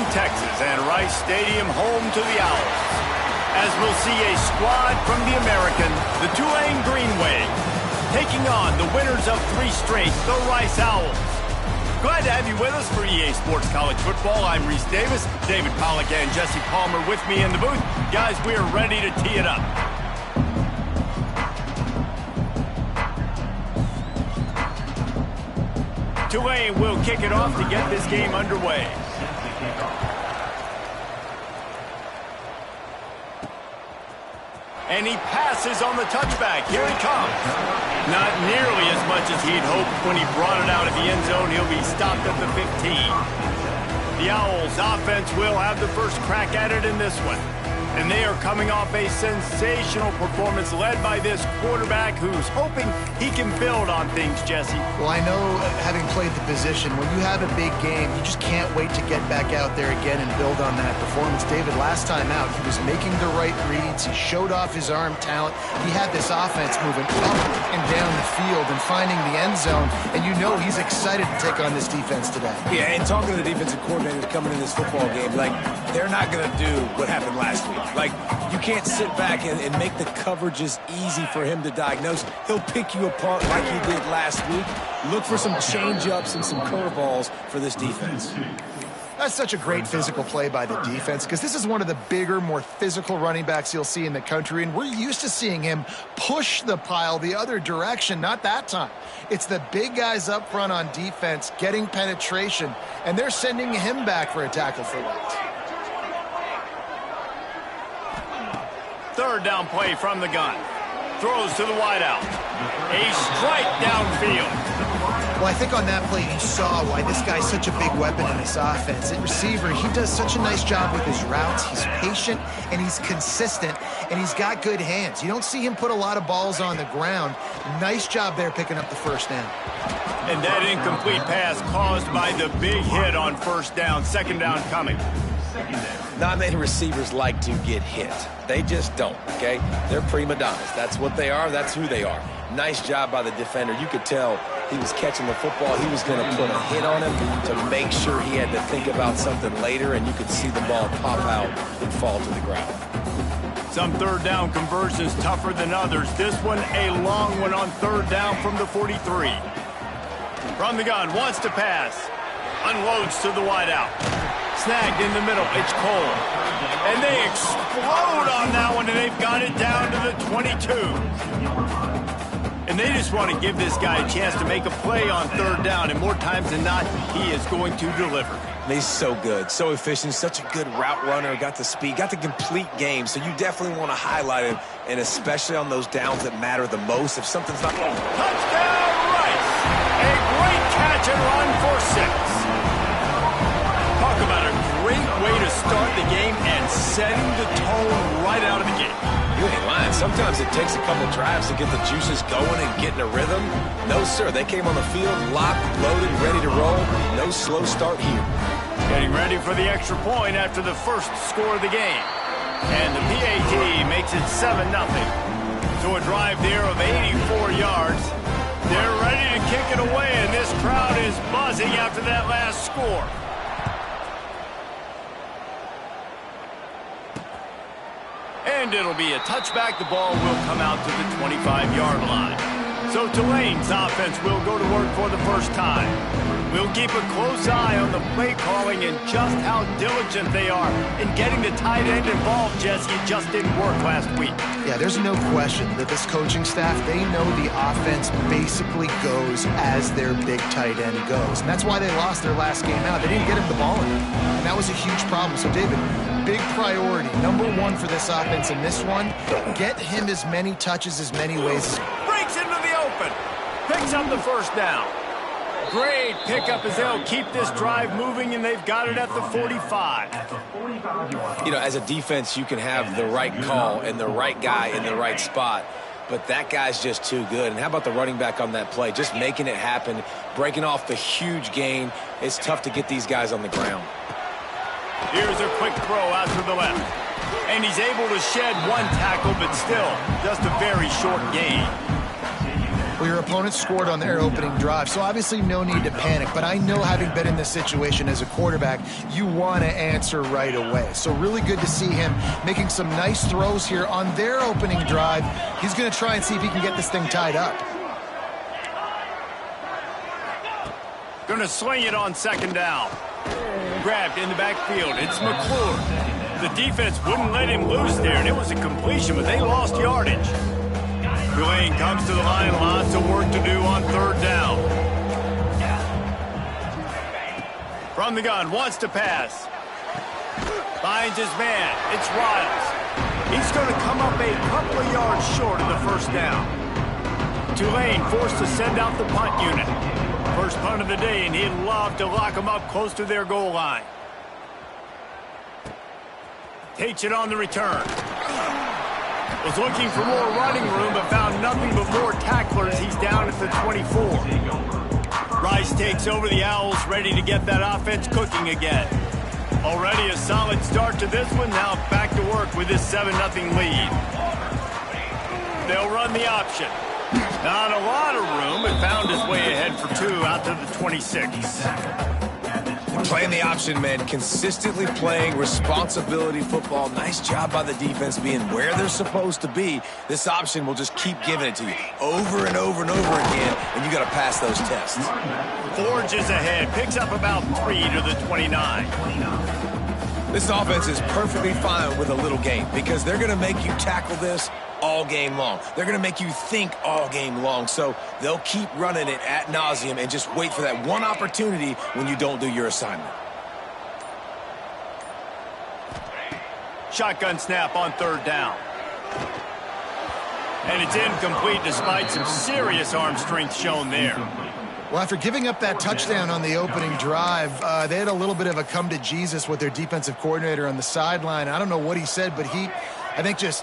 Austin, Texas, and Rice Stadium home to the Owls. As we'll see a squad from the American, the Tulane Green Wave, taking on the winners of 3 straight, the Rice Owls. Glad to have you with us for EA Sports College Football. I'm Reese Davis, David Pollack and Jesse Palmer with me in the booth. Guys, we are ready to tee it up. Tulane will kick it off to get this game underway. And he passes on the touchback. Here he comes. Not nearly as much as he'd hoped when he brought it out of the end zone. He'll be stopped at the 15. The Owls offense will have the first crack at it in this one. And they are coming off a sensational performance led by this quarterback who's hoping he can build on things, Jesse. Well, I know, having played the position, when you have a big game, you just can't wait to get back out there again and build on that performance. David, last time out, he was making the right reads. He showed off his arm talent. He had this offense moving up and down the field and finding the end zone. And you know he's excited to take on this defense today. Yeah, and talking to the defensive coordinators coming in this football game, like, they're not going to do what happened last week. Like, you can't sit back and make the coverages easy for him to diagnose. He'll pick you apart like he did last week. Look for some change-ups and some curveballs for this defense. That's such a great physical play by the defense because this is one of the bigger, more physical running backs you'll see in the country, and we're used to seeing him push the pile the other direction. Not that time. It's the big guys up front on defense getting penetration, and they're sending him back for a tackle for loss. Third down play from the gun. Throws to the wideout. A strike downfield. Well, I think on that play you saw why this guy's such a big weapon in this offense. At receiver, he does such a nice job with his routes. He's patient, and he's consistent, and he's got good hands. You don't see him put a lot of balls on the ground. Nice job there picking up the first down. And that incomplete pass caused by the big hit on first down. Second down coming. Not many receivers like to get hit. They just don't, okay? They're prima donnas. That's what they are. That's who they are. Nice job by the defender. You could tell he was catching the football. He was going to put a hit on him to make sure he had to think about something later, and you could see the ball pop out and fall to the ground. Some third down conversions tougher than others. This one a long one on third down from the 43. From the gun, wants to pass. Unloads to the wideout. Snagged in the middle. It's Cole. And they explode on that one, and they've got it down to the 22. And they just want to give this guy a chance to make a play on third down, and more times than not, he is going to deliver. He's so good, so efficient, such a good route runner, got the speed, got the complete game, so you definitely want to highlight him, and especially on those downs that matter the most. If something's not... Touchdown, Rice! A great catch and run for 6. Talk about a great way to start the game and setting the tone right out of the gate. You ain't lying. Sometimes it takes a couple drives to get the juices going and get in a rhythm. No, sir. They came on the field locked, loaded, ready to roll. No slow start here. Getting ready for the extra point after the first score of the game. And the PAT makes it 7-0. So a drive there of 84 yards. They're ready to kick it away, and this crowd is buzzing after that last score. And it'll be a touchback. The ball will come out to the 25-yard line. So Tulane's offense will go to work for the first time. We'll keep a close eye on the play calling and just how diligent they are in getting the tight end involved, Jesse. It just didn't work last week. Yeah, there's no question that this coaching staff, they know the offense basically goes as their big tight end goes. And that's why they lost their last game out. They didn't get him the ball in. And that was a huge problem. So, David, big priority, #1 for this offense in this one, get him as many touches as many ways as... Breaks into the open. Picks up the first down. Great pickup as they'll keep this drive moving, and they've got it at the 45. You know, as a defense, you can have the right call and the right guy in the right spot, but that guy's just too good. And how about the running back on that play? Just making it happen, breaking off the huge gain. It's tough to get these guys on the ground. Here's a quick throw out to the left. And he's able to shed one tackle, but still just a very short gain. Well, your opponent scored on their opening drive, so obviously no need to panic. But I know, having been in this situation as a quarterback, you want to answer right away. So really good to see him making some nice throws here on their opening drive. He's going to try and see if he can get this thing tied up. Going to sling it on second down. Grabbed in the backfield. It's McClure. The defense wouldn't let him loose there, and it was a completion, but they lost yardage. Tulane comes to the line. Lots of work to do on third down. From the gun, wants to pass. Finds his man. It's Riles. He's going to come up a couple of yards short of the first down. Tulane forced to send out the punt unit. First punt of the day, and he'd love to lock them up close to their goal line. Takes it on the return. Was looking for more running room, but found nothing but more tacklers. He's down at the 24. Rice takes over the Owls, ready to get that offense cooking again. Already a solid start to this one. Now back to work with this 7-0 lead. They'll run the option. Not a lot of room, but found his way ahead for 2 out to the 26. Playing the option, man. Consistently playing responsibility football. Nice job by the defense being where they're supposed to be. This option will just keep giving it to you over and over and over again, and you got to pass those tests. Forges ahead. Picks up about 3 to the 29. This offense is perfectly fine with a little game because they're going to make you tackle this all game long. They're going to make you think all game long. So they'll keep running it ad nauseum and just wait for that one opportunity when you don't do your assignment. Shotgun snap on third down. And it's incomplete despite some serious arm strength shown there. Well, after giving up that touchdown on the opening drive, they had a little bit of a come to Jesus with their defensive coordinator on the sideline. I don't know what he said, but he, I think, just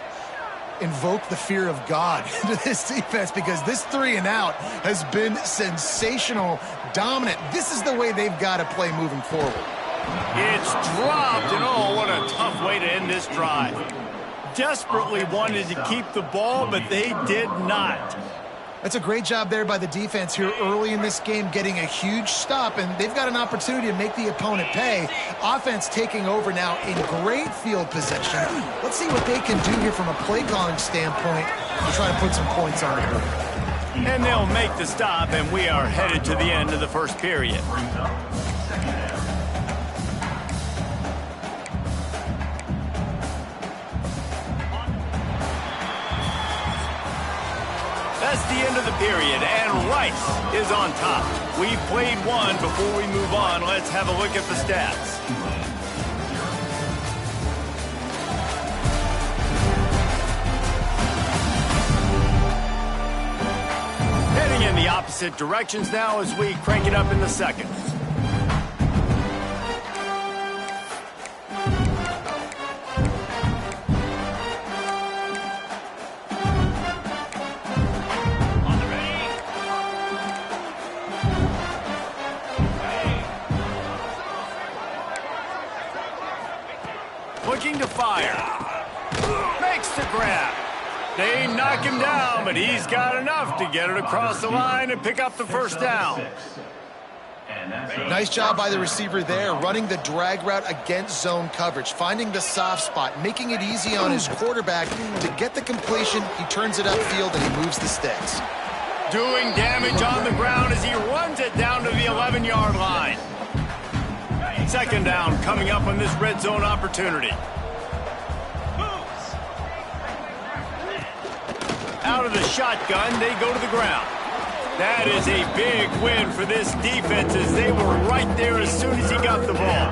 invoked the fear of God into this defense, because this 3-and-out has been sensational, dominant. This is the way they've got to play moving forward. It's dropped, and oh, what a tough way to end this drive. Desperately wanted to keep the ball, but they did not. That's a great job there by the defense here early in this game, getting a huge stop, and they've got an opportunity to make the opponent pay. Offense taking over now in great field possession. Let's see what they can do here from a play calling standpoint to try to put some points on it. And they'll make the stop, and we are headed to the end of the first period. That's the end of the period, and Rice is on top. We've played one. Before we move on, let's have a look at the stats. Heading in the opposite directions now as we crank it up in the second. Looking to fire. Makes the grab. They knock him down, but he's got enough to get it across the line and pick up the first down. Nice job by the receiver there, running the drag route against zone coverage, finding the soft spot, making it easy on his quarterback to get the completion. He turns it upfield and he moves the sticks. Doing damage on the ground as he runs it down to the 11-yard line. Second down coming up on this red zone opportunity. Out of the shotgun, they go to the ground. That is a big win for this defense, as they were right there as soon as he got the ball.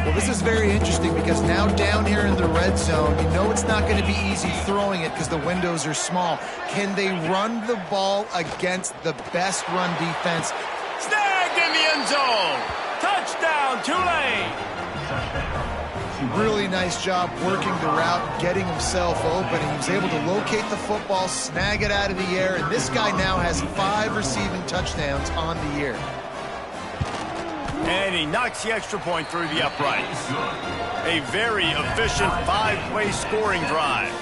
Well, this is very interesting because now down here in the red zone, you know it's not going to be easy throwing it because the windows are small. Can they run the ball against the best run defense? Snagged in the end zone. Touchdown, Tulane. Really nice job working the route, getting himself open. He was able to locate the football, snag it out of the air, and this guy now has 5 receiving touchdowns on the year. And he knocks the extra point through the uprights. A very efficient 5-play scoring drive.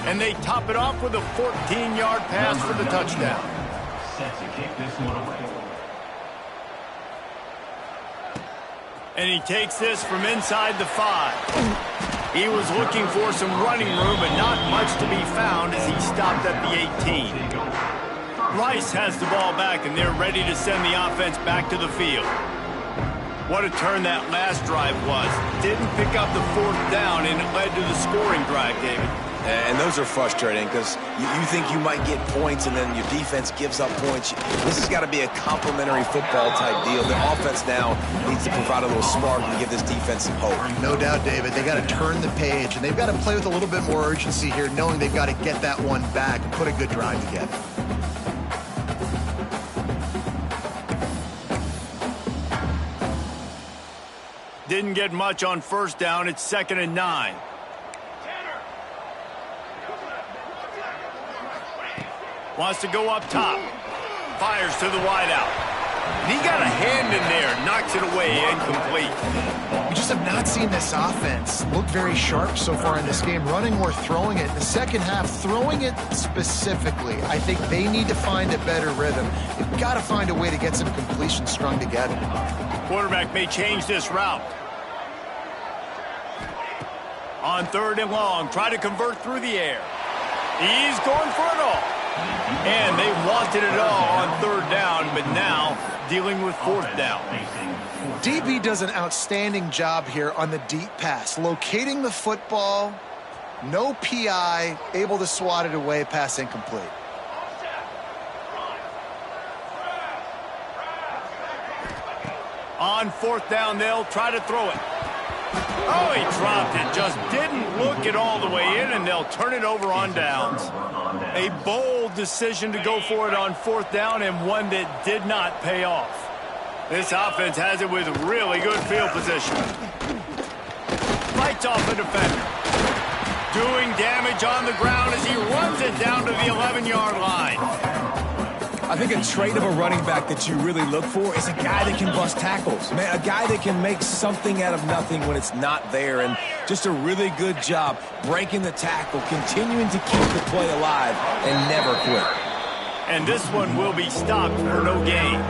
And they top it off with a 14-yard pass for the touchdown. Set to kick this one away. And he takes this from inside the 5. He was looking for some running room, but not much to be found as he stopped at the 18. Rice has the ball back, and they're ready to send the offense back to the field. What a turn that last drive was. Didn't pick up the 4th down, and it led to the scoring drive, David. And those are frustrating because you think you might get points and then your defense gives up points. This has got to be a complementary football type deal. The offense now needs to provide a little spark and give this defense some hope. No doubt, David. They got to turn the page, and they've got to play with a little bit more urgency here, knowing they've got to get that one back and put a good drive together. Didn't get much on 1st down. It's 2nd and 9. Wants to go up top. Fires to the wideout. And he got a hand in there. Knocks it away. Incomplete. We just have not seen this offense look very sharp so far in this game, running or throwing it. In the second half, throwing it specifically, I think they need to find a better rhythm. They've got to find a way to get some completions strung together. Quarterback may change this route. On 3rd and long, try to convert through the air. He's going for it all. And they wanted it all on 3rd down, but now dealing with 4th down. DB does an outstanding job here on the deep pass, locating the football, no PI, able to swat it away, pass incomplete. On 4th down, they'll try to throw it. Oh, he dropped it. Just didn't look it all the way in, and they'll turn it over on downs. A bold decision to go for it on 4th down, and one that did not pay off. This offense has it with really good field position. Fights off the defender. Doing damage on the ground as he runs it down to the 11-yard line. I think a trait of a running back that you really look for is a guy that can bust tackles. Man, a guy that can make something out of nothing when it's not there. And just a really good job breaking the tackle, continuing to keep the play alive, and never quit. And this one will be stopped for no gain.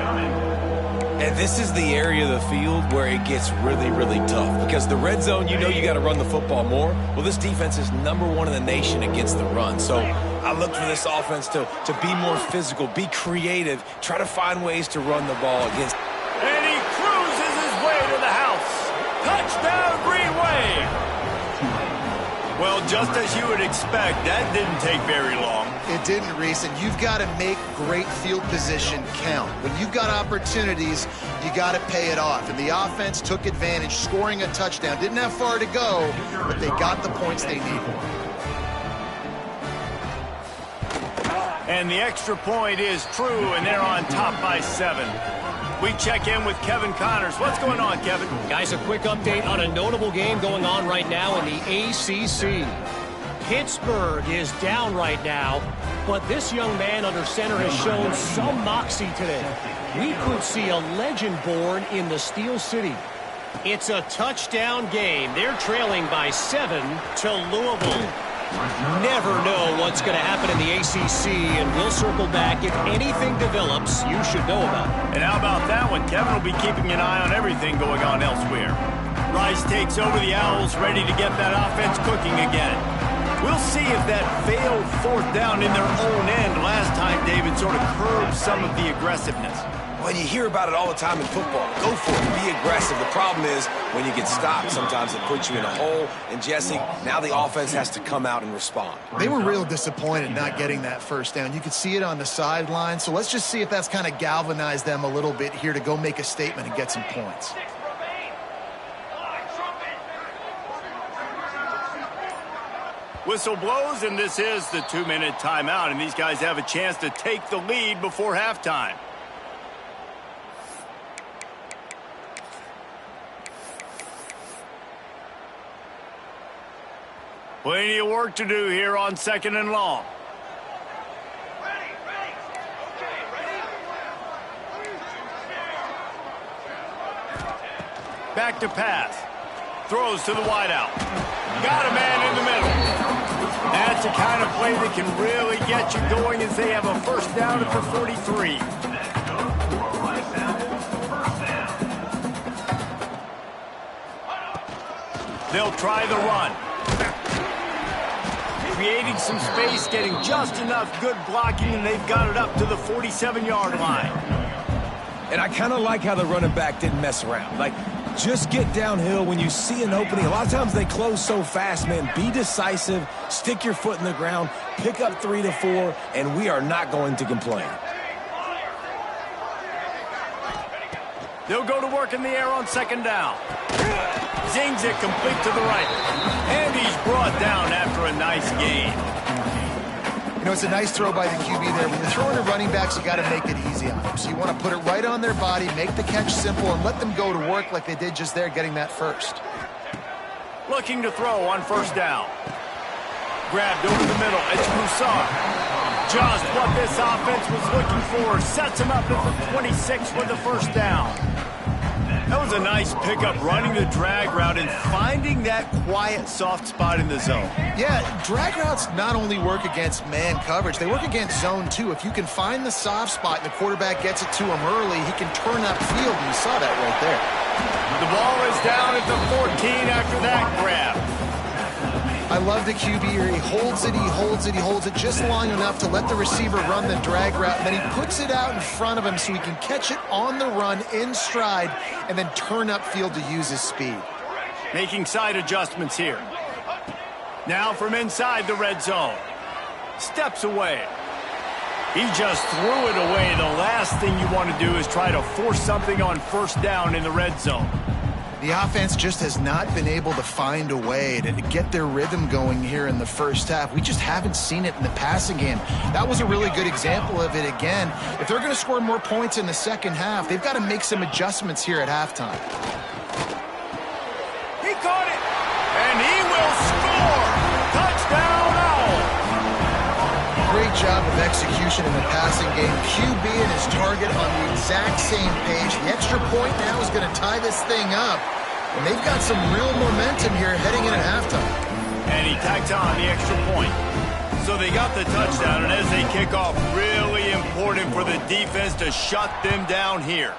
And this is the area of the field where it gets really, really tough. Because the red zone, you know you got to run the football more. Well, this defense is #1 in the nation against the run. So I look for this offense to be more physical, be creative, try to find ways to run the ball against. And he cruises his way to the house. Touchdown, Green Wave. Well, just as you would expect, that didn't take very long. It didn't, Reese, and you've got to make great field position count. When you've got opportunities, you got to pay it off. And the offense took advantage, scoring a touchdown. Didn't have far to go, but they got the points they needed. And the extra point is true, and they're on top by 7. We check in with Kevin Connors. What's going on, Kevin? Guys, a quick update on a notable game going on right now in the ACC. Pittsburgh is down right now, but this young man under center has shown some moxie today. We could see a legend born in the Steel City. It's a touchdown game. They're trailing by 7 to Louisville. Never know what's going to happen in the ACC, and we'll circle back if anything develops you should know about. And how about that one? Kevin will be keeping an eye on everything going on elsewhere. Rice takes over the Owls, ready to get that offense cooking again. We'll see if that failed 4th down in their own end last time, David, sort of curbed some of the aggressiveness. Well, you hear about it all the time in football. Go for it. Be aggressive. The problem is when you get stopped, sometimes it puts you in a hole. And, Jesse, now the offense has to come out and respond. They were real disappointed not getting that 1st down. You could see it on the sideline. So let's just see if that's kind of galvanized them a little bit here to go make a statement and get some points. Whistle blows, and this is the 2-minute timeout. And these guys have a chance to take the lead before halftime. Plenty of work to do here on 2nd and long. Back to pass. Throws to the wideout. Got a man in the middle. That's the kind of play that can really get you going as they have a first down at the 43. They'll try the run. Creating some space, getting just enough good blocking, and they've got it up to the 47-yard line. And I kind of like how the running back didn't mess around. Like, just get downhill when you see an opening. A lot of times they close so fast, man. Be decisive, stick your foot in the ground, pick up 3 to 4, and we are not going to complain. They'll go to work in the air on second down. Zings it complete to the right. And he's brought down after a nice gain. You know, it's a nice throw by the QB there. When you're throwing to running backs, you got to make it easy on them. So you want to put it right on their body, make the catch simple, and let them go to work like they did just there, getting that first. Looking to throw on first down. Grabbed over the middle. It's Broussard. Just what this offense was looking for. Sets him up at the 26 with the first down. That was a nice pickup, running the drag route and finding that quiet, soft spot in the zone. Yeah, drag routes not only work against man coverage, they work against zone too. If you can find the soft spot and the quarterback gets it to him early, he can turn upfield, and you saw that right there. The ball is down at the 14 after that grab. I love the QB here. He holds it, he holds it, he holds it just long enough to let the receiver run the drag route, and then he puts it out in front of him so he can catch it on the run in stride and then turn upfield to use his speed. Making side adjustments here. Now from inside the red zone. Steps away. He just threw it away. The last thing you want to do is try to force something on first down in the red zone. The offense just has not been able to find a way to get their rhythm going here in the first half. We just haven't seen it in the passing game. That was a really good example of it again. If they're going to score more points in the second half, they've got to make some adjustments here at halftime. He caught it, and he will score. Touchdown, Owl. Great job of execution in the passing game. QB and his target on the exact same page. The extra point now is going to tie this thing up. And they've got some real momentum here heading in at halftime. And he tacks on the extra point. So they got the touchdown, and as they kick off, really important for the defense to shut them down here.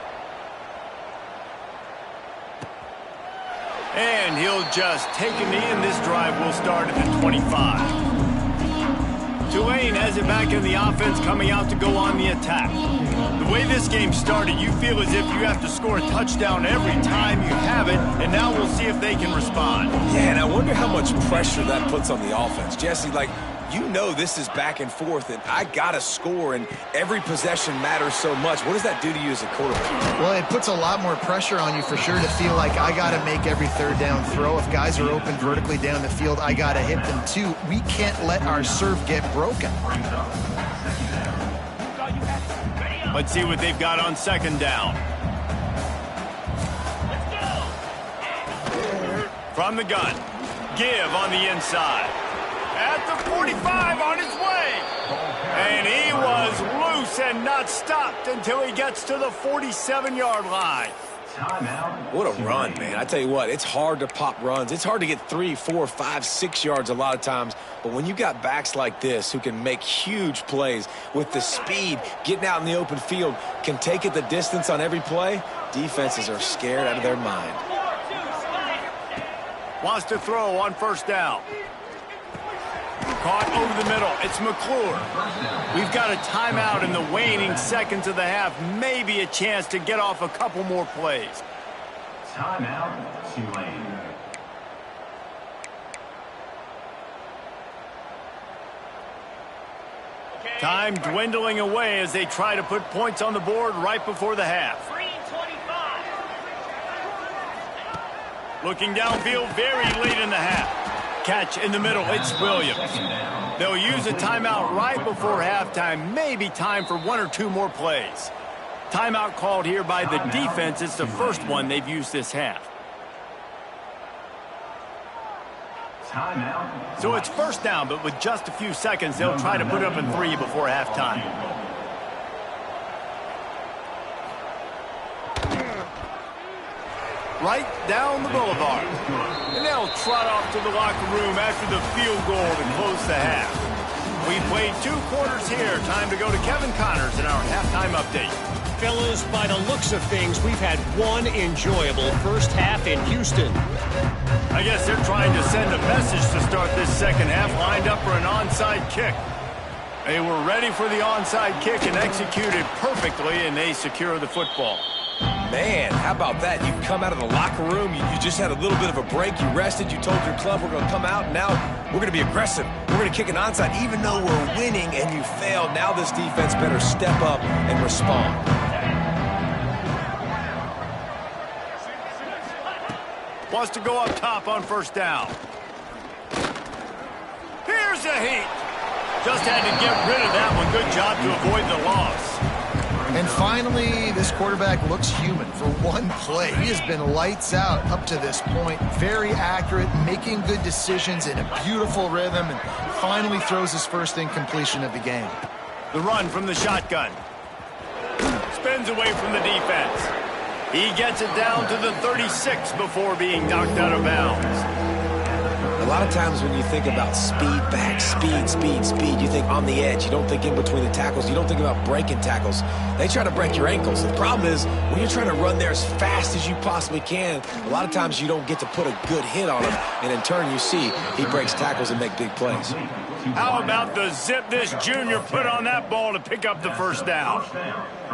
And he'll just take a knee, and this drive will start at the 25. Tulane has it back in the offense, coming out to go on the attack. The way this game started, you feel as if you have to score a touchdown every time you have it, and now we'll see if they can respond. Yeah, and I wonder how much pressure that puts on the offense. Jesse, like, you know this is back and forth, and I got to score, and every possession matters so much. What does that do to you as a quarterback? Well, it puts a lot more pressure on you for sure to feel like I got to make every third down throw. If guys are open vertically down the field, I got to hit them too. We can't let our serve get broken. Let's see what they've got on second down. From the gun, give on the inside. At the 45 on his way. And he was loose and not stopped until he gets to the 47-yard line. What a run, man. I tell you what, it's hard to pop runs. It's hard to get 3, 4, 5, 6 yards a lot of times. But when you got backs like this who can make huge plays with the speed, getting out in the open field, can take it the distance on every play, defenses are scared out of their mind. Wants to throw on first down. Caught over the middle. It's McClure. We've got a timeout in the waning seconds of the half. Maybe a chance to get off a couple more plays. Timeout, Tulane. Time dwindling away as they try to put points on the board right before the half. Looking downfield very late in the half. Catch in the middle, it's Williams. They'll use a timeout right before halftime, maybe time for 1 or 2 more plays. Timeout called here by the defense. It's the first one they've used this half. So it's first down, but with just a few seconds, they'll try to put up a 3 before halftime. Right down the boulevard. And they'll trot off to the locker room after the field goal to close the half. We played 2 quarters here. Time to go to Kevin Connors in our halftime update. Fellas, by the looks of things, we've had one enjoyable first half in Houston. I guess they're trying to send a message to start this second half, lined up for an onside kick. They were ready for the onside kick and executed perfectly, and they secure the football. Man, how about that? You come out of the locker room, you just had a little bit of a break, you rested, you told your club we're going to come out, and now we're going to be aggressive. We're going to kick an onside even though we're winning, and you failed. Now this defense better step up and respond. Wants to go up top on first down. Here's a heat. Just had to get rid of that one. Good job to avoid the loss. And finally, this quarterback looks human for one play. He has been lights out up to this point. Very accurate, making good decisions in a beautiful rhythm, and finally throws his first incompletion of the game. The run from the shotgun. Spins away from the defense. He gets it down to the 36 before being knocked out of bounds. A lot of times when you think about speed back, speed, you think on the edge. You don't think in between the tackles. You don't think about breaking tackles. They try to break your ankles. The problem is when you're trying to run there as fast as you possibly can, a lot of times you don't get to put a good hit on him. And in turn, you see he breaks tackles and make big plays. How about the zip this junior put on that ball to pick up the first down?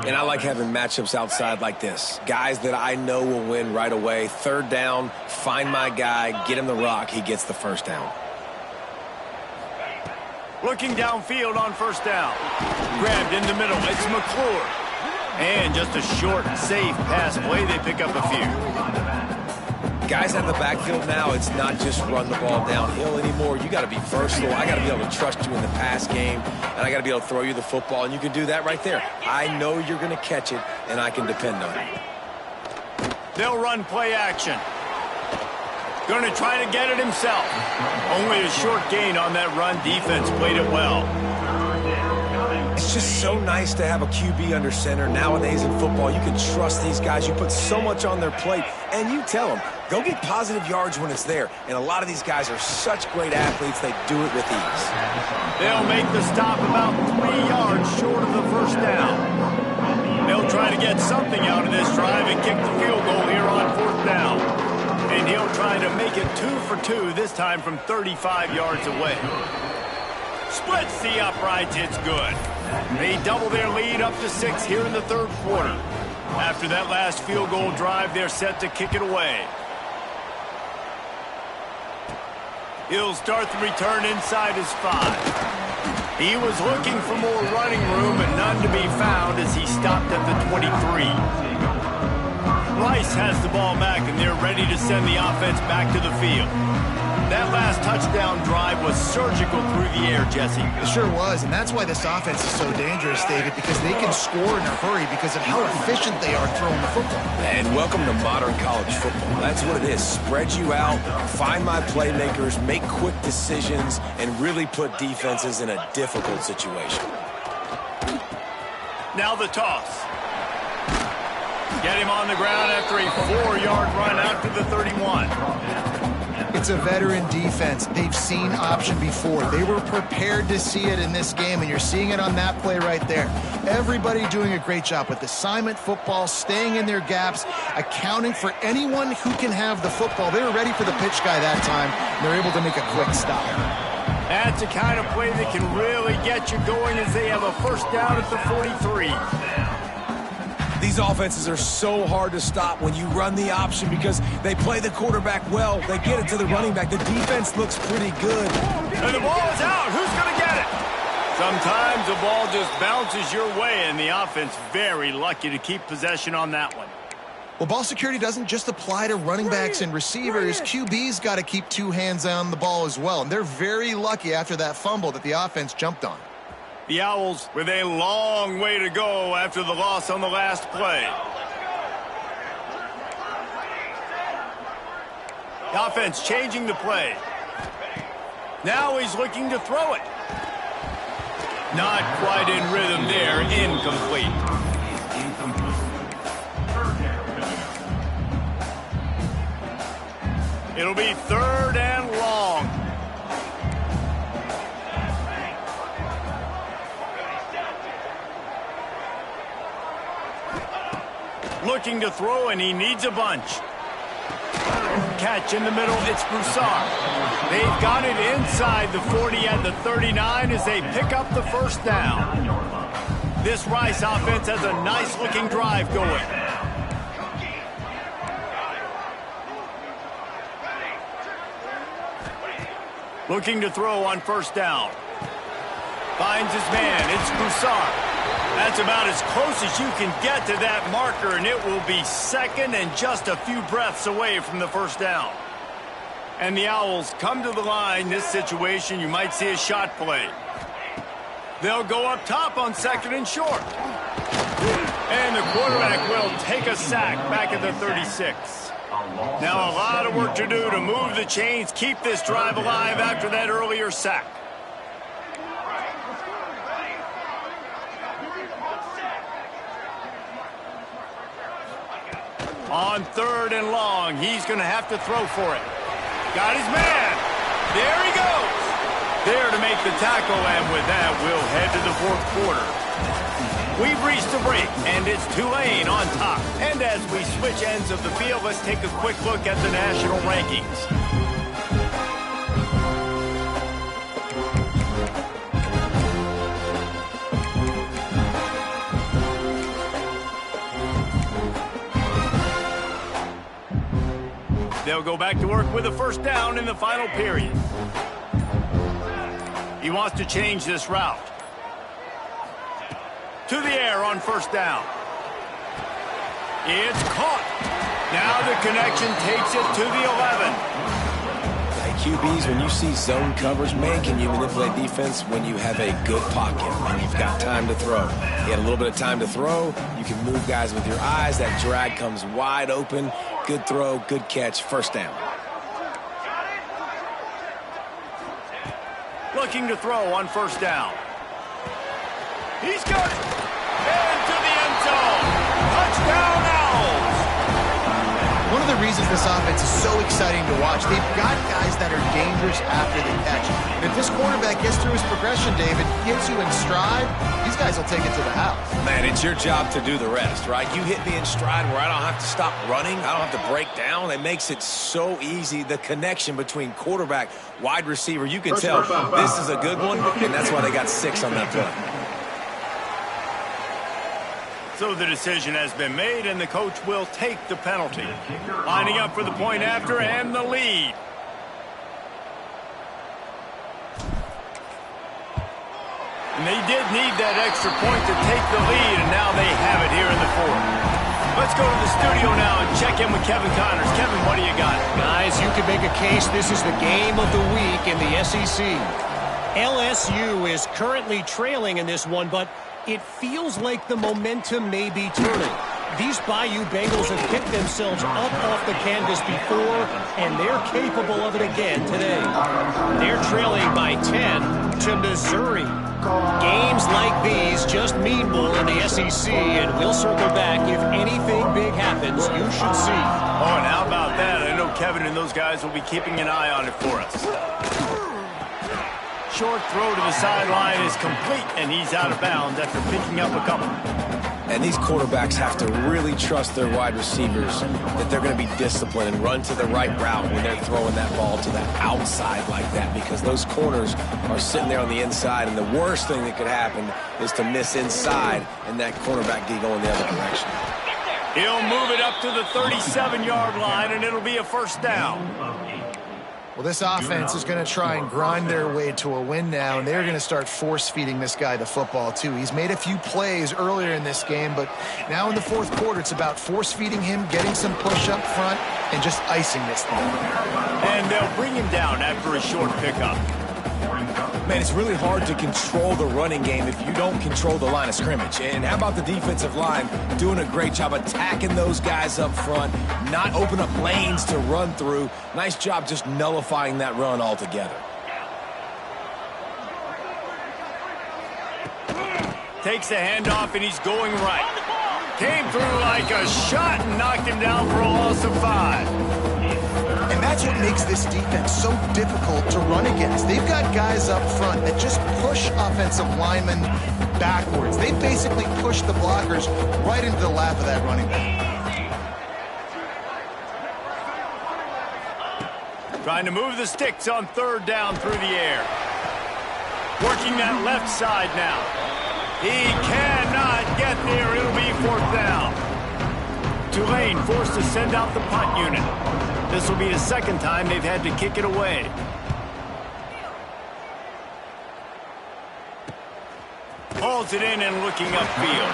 And I like having matchups outside like this. Guys that I know will win right away. Third down, find my guy, get him the rock, he gets the first down. Looking downfield on first down. Grabbed in the middle, it's McClure. And just a short, safe pass play, they pick up a few. Guys out of the backfield now, it's not just run the ball downhill anymore. You got to be versatile. I got to be able to trust you in the pass game, and I got to be able to throw you the football, and you can do that right there. I know you're going to catch it, and I can depend on it. They'll run play action. Going to try to get it himself. Only a short gain on that run. Defense played it well. It's just so nice to have a QB under center. Nowadays in football, you can trust these guys. You put so much on their plate, and you tell them, go get positive yards when it's there. And a lot of these guys are such great athletes, they do it with ease. They'll make the stop about 3 yards short of the first down. They'll try to get something out of this drive and kick the field goal here on fourth down. And he'll try to make it 2 for 2, this time from 35 yards away. Splits the uprights, it's good. They double their lead up to 6 here in the third quarter. After that last field goal drive, they're set to kick it away. He'll start the return inside his 5. He was looking for more running room, and none to be found as he stopped at the 23. Rice has the ball back, and they're ready to send the offense back to the field. That last touchdown drive was surgical through the air, Jesse. It sure was, and that's why this offense is so dangerous, David, because they can score in a hurry because of how efficient they are throwing the football. And welcome to modern college football. That's what it is. Spread you out, find my playmakers, make quick decisions, and really put defenses in a difficult situation. Now the toss. Get him on the ground after a 4-yard run out to the 31. It's a veteran defense. They've seen option before. They were prepared to see it in this game, and you're seeing it on that play right there. Everybody doing a great job with assignment football, staying in their gaps, accounting for anyone who can have the football. They were ready for the pitch guy that time, and they're able to make a quick stop. That's the kind of play that can really get you going as they have a first down at the 43. These offenses are so hard to stop when you run the option because they play the quarterback well. They get it to the running back. The defense looks pretty good. And the ball is out. Who's going to get it? Sometimes the ball just bounces your way, and the offense very lucky to keep possession on that one. Well, ball security doesn't just apply to running backs and receivers. QB's got to keep 2 hands on the ball as well, and they're very lucky after that fumble that the offense jumped on. The Owls with a long way to go after the loss on the last play. The offense changing the play. Now he's looking to throw it. Not quite in rhythm there. Incomplete. It'll be 3rd and long. Looking to throw, and he needs a bunch. Catch in the middle, it's Broussard. They've got it inside the 40 at the 39 as they pick up the first down. This Rice offense has a nice-looking drive going. Looking to throw on first down. Finds his man, it's Broussard. That's about as close as you can get to that marker, and it will be second and just a few breaths away from the first down. And the Owls come to the line. This situation, you might see a shot play. They'll go up top on 2nd and short. And the quarterback will take a sack back at the 36. Now a lot of work to do to move the chains, keep this drive alive after that earlier sack. On 3rd and long, he's going to have to throw for it. Got his man. There he goes. There to make the tackle, and with that, we'll head to the 4th quarter. We've reached the break, and it's Tulane on top. And as we switch ends of the field, let's take a quick look at the national rankings. They'll go back to work with a first down in the final period. He wants to change this route. To the air on first down. It's caught. Now the connection takes it to the 11. Hey, QBs, when you see zone coverage, man, can you manipulate defense when you have a good pocket and you've got time to throw? You had a little bit of time to throw. You can move guys with your eyes. That drag comes wide open. Good throw, good catch, first down. Looking to throw on first down. He's got it. Into the end zone. Touchdown, Owls. One of the reasons this offense is so exciting to watch, they've got guys that are dangerous after the catch. And if this quarterback gets through his progression, David, gets you in stride, these guys will take it to the house. Man, it's your job to do the rest, right? You hit me in stride where I don't have to stop running. I don't have to break down. It makes it so easy. The connection between quarterback, wide receiver, you can tell this is a good one, and that's why they got 6 on that play. So the decision has been made, and the coach will take the penalty. Lining up for the point after and the lead. And they did need that extra point to take the lead, and now they have it here in the 4th. Let's go to the studio now and check in with Kevin Connors. Kevin, what do you got? Guys, you can make a case this is the game of the week in the SEC. LSU is currently trailing in this one, but it feels like the momentum may be turning. These Bayou Bengals have picked themselves up off the canvas before, and they're capable of it again today. They're trailing by 10 to Missouri. Games like these just mean more in the SEC, and we'll circle back. If anything big happens, you should see. Oh, and how about that? I know Kevin and those guys will be keeping an eye on it for us. Short throw to the sideline is complete, and he's out of bounds after picking up a couple. And these quarterbacks have to really trust their wide receivers that they're going to be disciplined and run to the right route when they're throwing that ball to the outside like that, because those corners are sitting there on the inside, and the worst thing that could happen is to miss inside and that cornerback D going the other direction. He'll move it up to the 37-yard line, and it'll be a first down. Well, this offense is going to try and grind their way to a win now, and they're going to start force-feeding this guy the football, too. He's made a few plays earlier in this game, but now in the 4th quarter, it's about force-feeding him, getting some push up front, and just icing this thing. And they'll bring him down after a short pickup. Man, it's really hard to control the running game if you don't control the line of scrimmage. And how about the defensive line doing a great job attacking those guys up front, not open up lanes to run through. Nice job just nullifying that run altogether. Takes the handoff, and he's going right. Came through like a shot and knocked him down for a loss of 5. And that's what makes this defense so difficult to run against. They've got guys up front that just push offensive linemen backwards. They basically push the blockers right into the lap of that running back. Trying to move the sticks on third down through the air. Working that left side now. He cannot get there. It'll be fourth down. Tulane forced to send out the punt unit. This will be the second time they've had to kick it away. Hauls it in and looking upfield.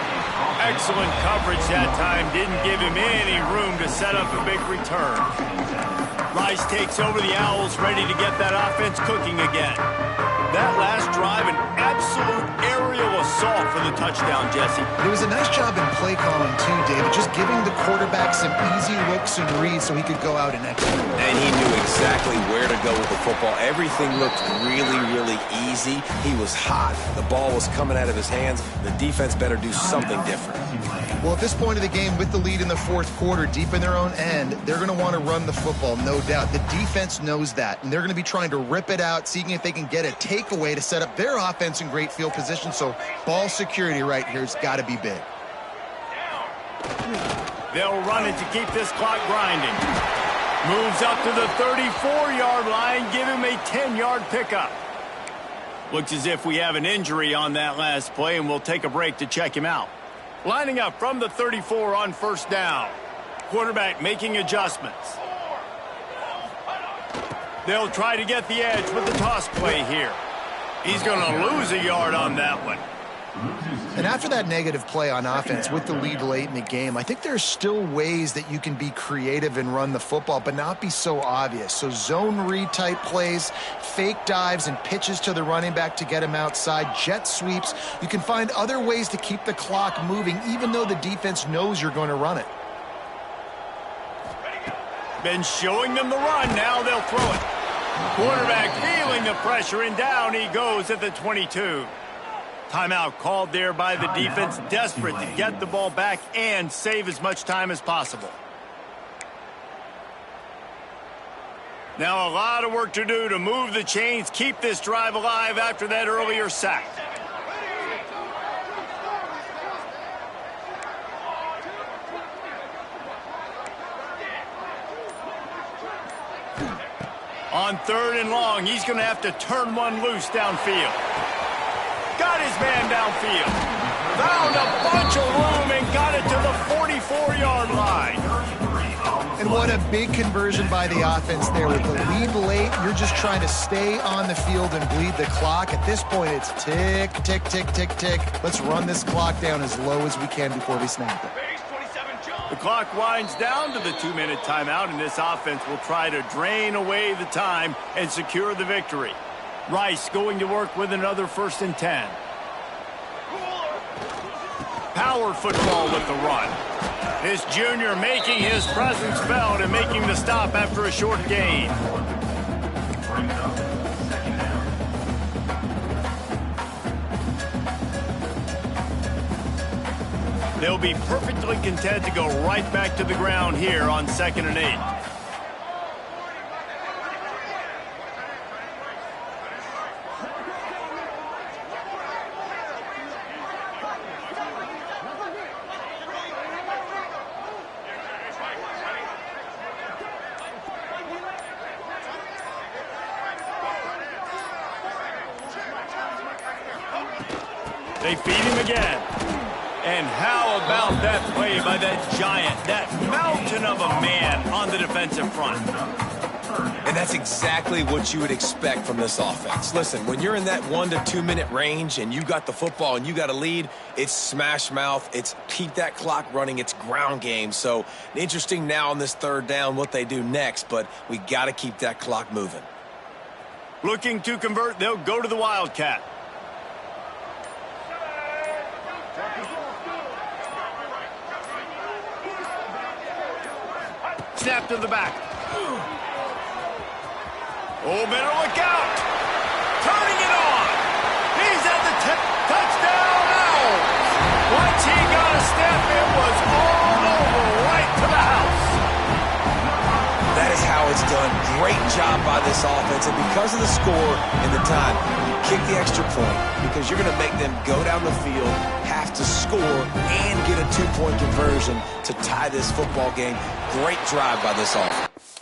Excellent coverage that time. Didn't give him any room to set up a big return. Rice takes over the Owls, ready to get that offense cooking again. That last drive, an absolute aerial assault for the touchdown, Jesse. It was a nice job in play calling, too, David, just giving the quarterback some easy looks and reads so he could go out and execute. And he knew exactly where to go with the football. Everything looked really, really easy. He was hot. The ball was coming out of his hands. The defense better do something different. Well, at this point of the game, with the lead in the fourth quarter, deep in their own end, they're going to want to run the football, no doubt. The defense knows that, and they're going to be trying to rip it out, seeing if they can get a takeaway to set up their offense in great field position. So ball security right here has got to be big. They'll run it to keep this clock grinding. Moves up to the 34-yard line, give him a 10-yard pickup. Looks as if we have an injury on that last play, and we'll take a break to check him out. Lining up from the 34 on first down. Quarterback making adjustments. They'll try to get the edge with the toss play here. He's going to lose a yard on that one. And after that negative play on offense with the lead late in the game, I think there's still ways that you can be creative and run the football, but not be so obvious. So zone read type plays, fake dives, and pitches to the running back to get him outside, jet sweeps. You can find other ways to keep the clock moving, even though the defense knows you're going to run it. Been showing them the run. Now they'll throw it. Quarterback feeling the pressure, and down he goes at the 22. Timeout called there by the defense, desperate to get the ball back and save as much time as possible. Now a lot of work to do to move the chains, keep this drive alive after that earlier sack. On third and long, he's going to have to turn one loose downfield. Got his man downfield. Found a bunch of room and got it to the 44-yard line. And what a big conversion by the offense there. With the lead late, you're just trying to stay on the field and bleed the clock. At this point, it's tick, tick, tick, tick, tick. Let's run this clock down as low as we can before we snap it. The clock winds down to the 2-minute timeout, and this offense will try to drain away the time and secure the victory. Rice going to work with another 1st and 10. Power football with the run. This junior making his presence felt and making the stop after a short gain. They'll be perfectly content to go right back to the ground here on 2nd and 8. They feed him again. And how about that play by that giant, that mountain of a man on the defensive front? And that's exactly what you would expect from this offense. Listen, when you're in that 1 to 2 minute range and you got the football and you got a lead, it's smash mouth, it's keep that clock running, it's ground game. So interesting now on this 3rd down what they do next, but we got to keep that clock moving. Looking to convert, they'll go to the Wildcat. Snap to the back. Oh, better look out. Turning it on. He's at the touchdown Owls. Once he got a step, it was all over right to the house. That is how it's it's done. Great job by this offense. And because of the score and the time, you kick the extra point because you're going to make them go down the field, have to score, and get a 2-point conversion to tie this football game. Great drive by this offense.